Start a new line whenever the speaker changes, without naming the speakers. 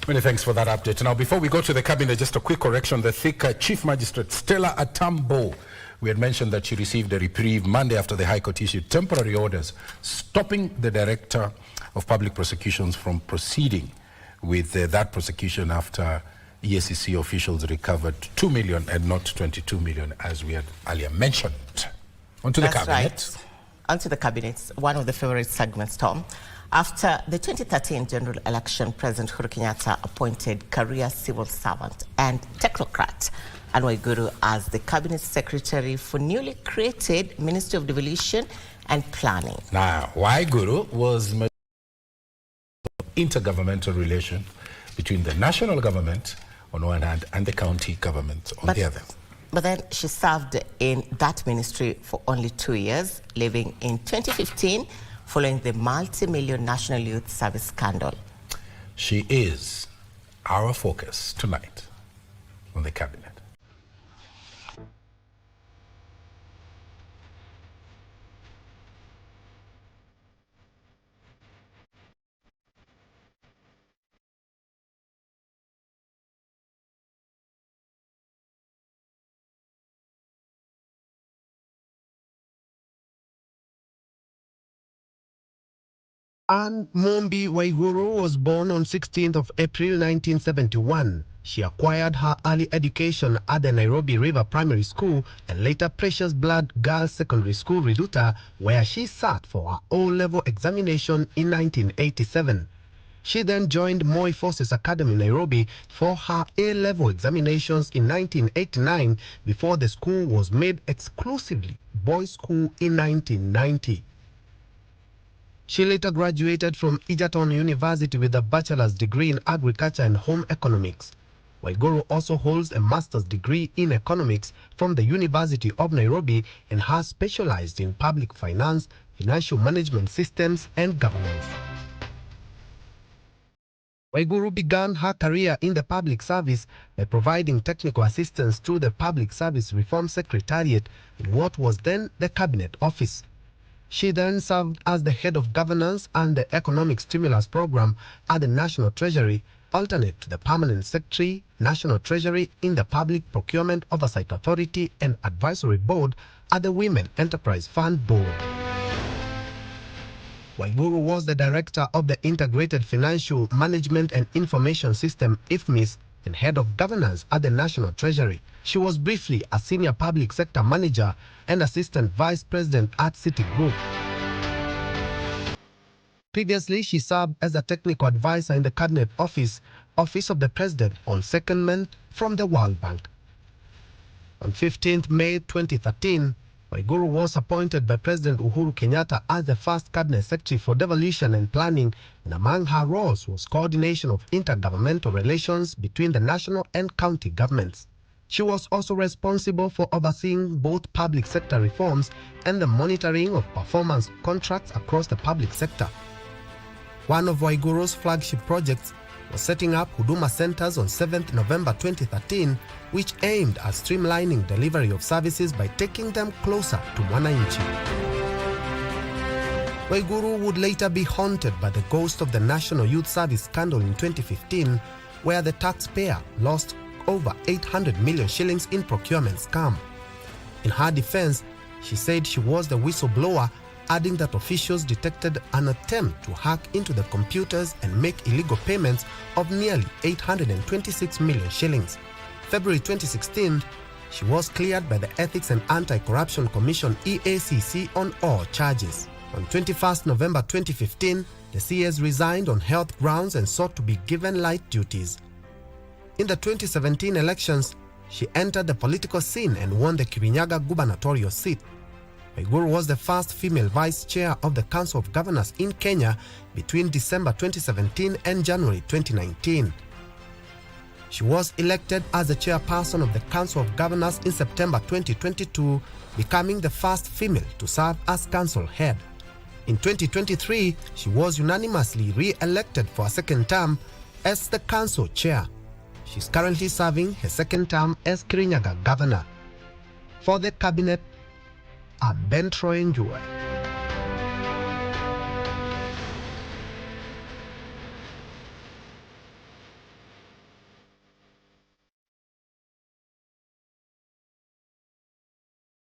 Many thanks for that update. Now, before we go to the cabinet, just a quick correction. The Thika Chief Magistrate Stella Atambo, we had mentioned that she received a reprieve Monday after the High Court issued temporary orders stopping the Director of Public Prosecutions from proceeding with that prosecution after EACC officials recovered 2 million and not 22 million, as we had earlier mentioned. On to the cabinet.
Right. On to the cabinet, one of the favorite segments, Tom. After the 2013 general election, President Uhuru Kenyatta appointed career civil servant and technocrat Anne Waiguru as the cabinet secretary for newly created Ministry of Devolution and Planning.
Now, Waiguru was intergovernmental relation between the national government on one hand and the county government on the other.
But then she served in that ministry for only 2 years, leaving in 2015 following the multi-million National Youth Service scandal.
She is our focus tonight on the cabinet.
Anne Mombi Waiguru was born on 16th of April 1971. She acquired her early education at the Nairobi River Primary School and later Precious Blood Girls Secondary School, Riduta, where she sat for her O-level examination in 1987. She then joined Moi Forces Academy, Nairobi for her A-level examinations in 1989 before the school was made exclusively boys' school in 1990. She later graduated from Egerton University with a bachelor's degree in agriculture and home economics. Waiguru also holds a master's degree in economics from the University of Nairobi and has specialized in public finance, financial management systems, and governance. Waiguru began her career in the public service by providing technical assistance to the Public Service Reform Secretariat in what was then the Cabinet Office. She then served as the head of governance and the economic stimulus program at the National Treasury, alternate to the permanent secretary, National Treasury in the Public Procurement Oversight Authority and Advisory Board at the Women Enterprise Fund Board. Waiguru was the director of the Integrated Financial Management and Information System, IFMIS, and head of governance at the National Treasury. She was briefly a senior public sector manager and assistant vice president at Citigroup. Previously, she served as a technical advisor in the Cabinet Office of the President on secondment from the World Bank. On 15th May 2013, Waiguru was appointed by President Uhuru Kenyatta as the first Cabinet Secretary for Devolution and Planning, and among her roles was coordination of intergovernmental relations between the national and county governments. She was also responsible for overseeing both public sector reforms and the monitoring of performance contracts across the public sector. One of Waiguru's flagship projects was setting up Huduma Centers on 7th November 2013, which aimed at streamlining delivery of services by taking them closer to Mwananchi. Waiguru would later be haunted by the ghost of the National Youth Service scandal in 2015, where the taxpayer lost over 800 million shillings in procurement scam. In her defense, she said she was the whistleblower, adding that officials detected an attempt to hack into the computers and make illegal payments of nearly 826 million shillings. February 2016, she was cleared by the Ethics and Anti-Corruption Commission EACC on all charges. On 21st November 2015, the CS resigned on health grounds and sought to be given light duties. In the 2017 elections, she entered the political scene and won the Kirinyaga gubernatorial seat. Waiguru was the first female vice chair of the Council of Governors in Kenya between December 2017 and January 2019. She was elected as the chairperson of the Council of Governors in September 2022, becoming the first female to serve as council head. In 2023, she was unanimously re-elected for a second term as the council chair. She's currently serving her second term as Kirinyaga governor. For the cabinet, I'm Ben Troy Njue.